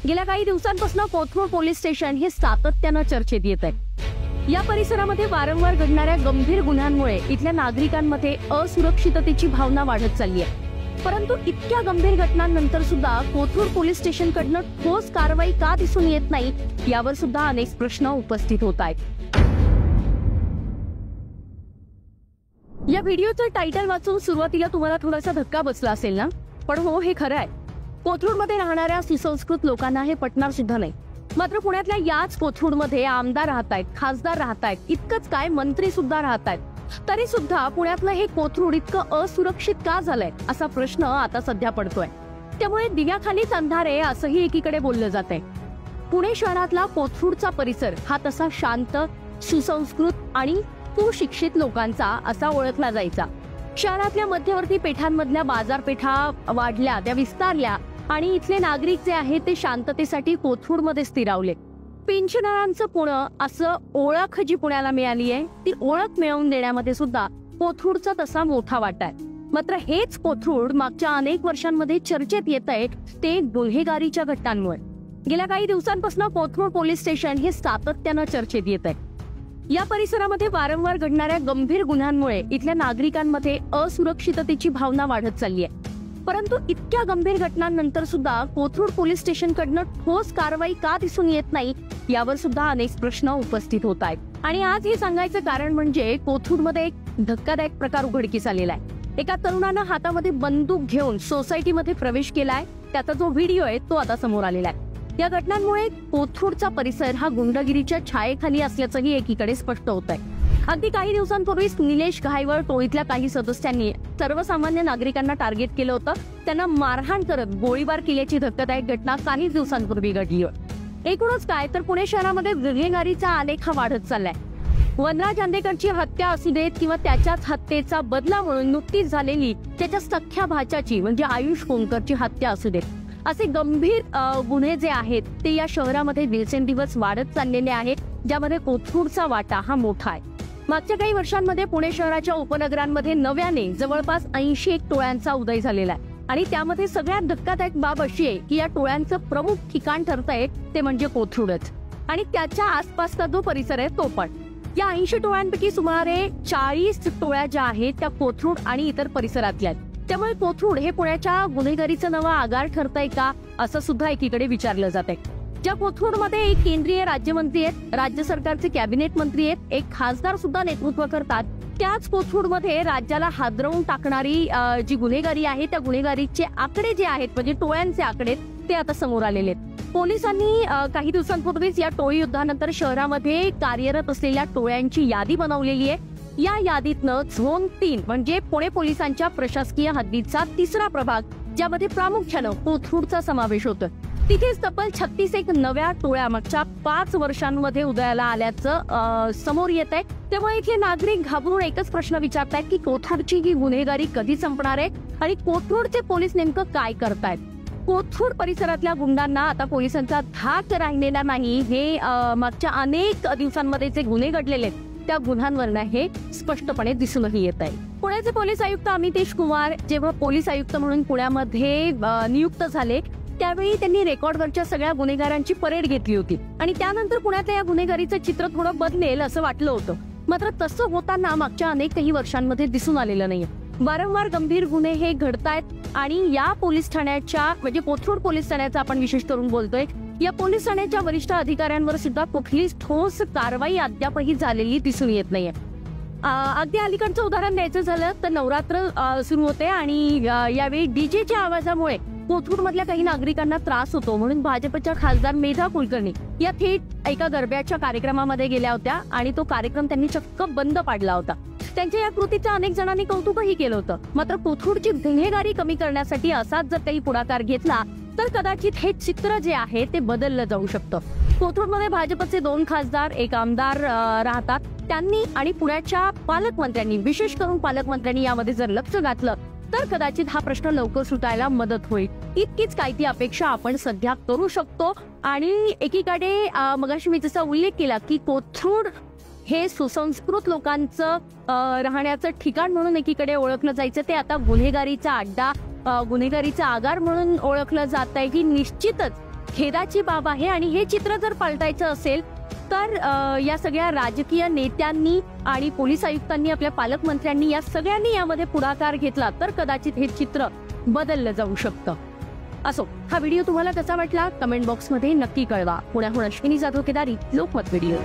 गेल्या काही दिवसांपासून कोथरूड पोलीस स्टेशन हे सातत्यानं चर्चेत येत आहे। या परिसरामध्ये वारंवार घडणाऱ्या गंभीर गुन्ह्यांमुळे इथल्या नागरिकांमध्ये असुरक्षिततेची भावना वाढत चालली आहे। परंतु इतक्या गंभीर घटनांनंतर सुद्धा कोथरूड पोलीस स्टेशनकडनं ठोस कारवाई का दिसून येत नाही, यावर सुद्धा अनेक प्रश्न उपस्थित होत आहेत। या व्हिडिओचं टायटल वाचून सुरुवातीला तुम्हाला थोडासा धक्का बसला असेल ना, पण हो, हे खरं आहे। कोथरूडमध्ये राहणाऱ्या सुसंस्कृत लोकांना हे पटणार सुद्धा नाही। मात्र पुण्यातल्या याच कोथरूडमध्ये आमदार राहत आहेत, खासदार राहत आहेत, इतकंच काय मंत्री सुद्धा राहत आहेत, तरी सुद्धा पुण्यातलं हे कोथरूड इतकं असुरक्षित का झालंय असा प्रश्न आता सध्या पडतोय। त्यामुळे दिव्याखालीच अंधारे असंही एकीकडे बोललं जात आहे। पुणे शहरातला कोथरूडचा परिसर हा तसा शांत, सुसंस्कृत आणि सुशिक्षित लोकांचा असा ओळखला जायचा। शहरातल्या मध्यवर्ती पेठांमधल्या बाजारपेठा वाढल्या, त्या विस्तारल्या आणि इथले नागरिक जे आहेत ते शांततेसाठी कोथरूडमध्ये स्थिरावले। पेन्शनरांचं पुणे असं ओळख जी पुण्याला मिळाली आहे, ती ओळख मिळवून देण्यामध्ये सुद्धा कोथरूडचा तसा मोठा वाटा आहे। मात्र हेच कोथरूड मागच्या अनेक वर्षांमध्ये चर्चेत येत आहे ते गुन्हेगारीच्या घटनांमुळे। गेल्या काही दिवसांपासून कोथरूड पोलीस स्टेशन हे सातत्यानं चर्चेत येत आहे। या परिसरामध्ये वारंवार घडणाऱ्या गंभीर गुन्ह्यांमुळे इथल्या नागरिकांमध्ये असुरक्षिततेची भावना वाढत चालली आहे। परंतु इतक्या गंभीर घटनांनंतर सुद्धा कोथरूड पोलीस स्टेशनकडनं ठोस कारवाई का दिसून येत नाही, यावर सुद्धा अनेक प्रश्न उपस्थित होत आहेत। आणि आज हे सांगायचं कारण म्हणजे कोथरूडमध्ये एक धक्कादायक प्रकार उघडकीस आलेला आहे। एका तरुणानं हातामध्ये बंदूक घेऊन सोसायटीमध्ये प्रवेश केलाय, त्याचा जो व्हिडिओ आहे तो आता समोर आलेला आहे। या घटनांमुळे कोथरूडचा परिसर हा गुंडगिरीच्या छायेखाली असल्याचंही एकीकडे स्पष्ट होत आहे। अगदी काही दिवसांपूर्वीच निलेश घाईवळ टोळीतल्या काही सदस्यांनी सर्वसामान्य नागरिकांना टार्गेट केलं होतं। त्यांना मारहाण करत गोळीबार केल्याची धक्कादायक घटना काही दिवसांपूर्वी घडली होती। एकूणच काय तर पुणे शहरामध्ये गुन्हेगारीचा आलेख वाढत चाललाय। वनराज आंदेकरची हत्या असू देत किंवा त्याच्याच हत्येचा बदला म्हणून नुकतीच झालेली त्याच्या सख्ख्या भाच्याची म्हणजे आयुष कोंकरची हत्या असू देत, असे गंभीर गुन्हे जे आहेत ते या शहरामध्ये दिवसेंदिवस वाढत चाललेले आहेत, ज्यामध्ये कोथरूडचा वाटा हा मोठा आहे। मागच्या काही वर्षांमध्ये पुणे शहराच्या उपनगरांमध्ये नव्याने जवळपास 81 टोळ्यांचा उदय झालेला आहे आणि त्यामध्ये सगळ्यात धक्कादायक बाब अशी आहे की या टोळ्यांचं प्रमुख ठिकाण ठरतंय ते म्हणजे कोथरूडच आणि त्याच्या आसपासचा जो परिसर आहे तो पण। या 80 टोळ्यांपैकी सुमारे 40 टोळ्या ज्या आहेत त्या कोथरूड आणि इतर परिसरातल्या आहेत। त्यामुळे कोथरूड हे पुण्याच्या गुन्हेगारीचं नवं आगार ठरतंय का असं सुद्धा एकीकडे विचारलं जात आहे। ज्या कोथरूडमध्ये एक केंद्रीय राज्यमंत्री आहेत, राज्य सरकारचे कॅबिनेट मंत्री आहेत, एक खासदार सुद्धा नेतृत्व करतात, त्याच कोथरूडमध्ये राज्याला हादरवून टाकणारी जी गुन्हेगारी आहे त्या गुन्हेगारीचे आकडे जे आहेत म्हणजे टोळ्यांचे आकडे ते आता समोर आलेले आहेत। पोलिसांनी काही दिवसांपूर्वीच या टोळी युद्धानंतर शहरामध्ये कार्यरत असलेल्या टोळ्यांची यादी बनवलेली आहे। या यादीतनं झोन 3 म्हणजे पुणे पोलिसांच्या प्रशासकीय हद्दीचा 3रा प्रभाग, ज्यामध्ये प्रामुख्यानं कोथरूडचा समावेश होतो, तिथेच तब्बल 36 एक नव्या टोळ्या मागच्या 5 वर्षांमध्ये उदयाला आल्याचं समोर येत आहे। त्यामुळे इथले नागरिक घाबरून एकच प्रश्न विचारतायत की कोथरूडची ही गुन्हेगारी कधी संपणार आहे आणि कोथरूडचे पोलीस नेमकं काय करतायत। कोथरूड परिसरातल्या गुंडांना आता पोलिसांचा धाक राहिलेला नाही, हे मागच्या अनेक दिवसांमध्ये जे गुन्हे घडलेले आहेत त्या गुन्ह्यांवरनं हे स्पष्टपणे दिसूनही येत आहे। पुण्याचे पोलीस आयुक्त अमितेश कुमार जेव्हा पोलीस आयुक्त म्हणून पुण्यामध्ये नियुक्त झाले त्यावेळी त्यांनी रेकॉर्डवरच्या सगळ्या गुन्हेगारांची परेड घेतली होती आणि त्यानंतर पुण्यातल्या या गुन्हेगारीचं चित्र थोडं बदलेल असं वाटलं होतं। मात्र तसं होताना मागच्या अनेक काही वर्षांमध्ये दिसून आलेलं नाहीये। वारंवार गंभीर गुन्हे हे घडतायत आणि या पोलीस ठाण्याच्या म्हणजे कोथरूड पोलीस ठाण्याचा आपण विशेष करून बोलतोय, या पोलीस ठाण्याच्या वरिष्ठ अधिकाऱ्यांवर सुद्धा कुठलीच ठोस कारवाई अद्यापही झालेली दिसून येत नाहीये। अगदी अलीकडचं उदाहरण द्यायचं झालं तर नवरात्र सुरू होते आणि यावेळी डीजेच्या आवाजामुळे कोथरूड मधल्या काही नागरिकांना त्रास होतो म्हणून भाजपच्या खासदार मेधा कुलकर्णी या थेट एका गरब्याच्या कार्यक्रमामध्ये गेल्या होत्या आणि तो कार्यक्रम त्यांनी चक्क बंद पाडला होता। त्यांच्या या कृतीचं अनेक जणांनी कौतुकही केलं होतं। मात्र कोथरूडची गुन्हेगारी कमी करण्यासाठी असाच जर काही पुढाकार घेतला तर कदाचित हे चित्र जे आहे ते बदललं जाऊ शकतं। कोथरूडमध्ये भाजपचे 2 खासदार, एक आमदार राहतात, त्यांनी आणि पुण्याच्या पालकमंत्र्यांनी, विशेष करून पालकमंत्र्यांनी यामध्ये जर लक्ष घातलं तर कदाचित हा प्रश्न लवकर सुटायला मदत होईल। इतकीच काय ती अपेक्षा आपण सध्या करू शकतो। आणि एकीकडे मगाशी मी जसा उल्लेख केला की कोथरूड हे सुसंस्कृत लोकांचं राहण्याचं ठिकाण म्हणून एकीकडे ओळखलं जायचं, ते आता गुन्हेगारीचा अड्डा, गुन्हेगारीचा आगार म्हणून ओळखलं जात आहे की निश्चितच खेदाची बाब आहे आणि हे चित्र जर पालटायचं असेल तर या सगळ्या राजकीय नेत्यांनी आणि पोलीस आयुक्तांनी, आपल्या पालकमंत्र्यांनी, या सगळ्यांनी यामध्ये पुढाकार घेतला तर कदाचित हे चित्र बदललं जाऊ शकतं. असो, हा व्हिडिओ तुम्हाला कसा वाटला कमेंट बॉक्समध्ये नक्की कळवा. पुण्याहून अश्विनी जाधव केदारी, लोकमत व्हिडिओ.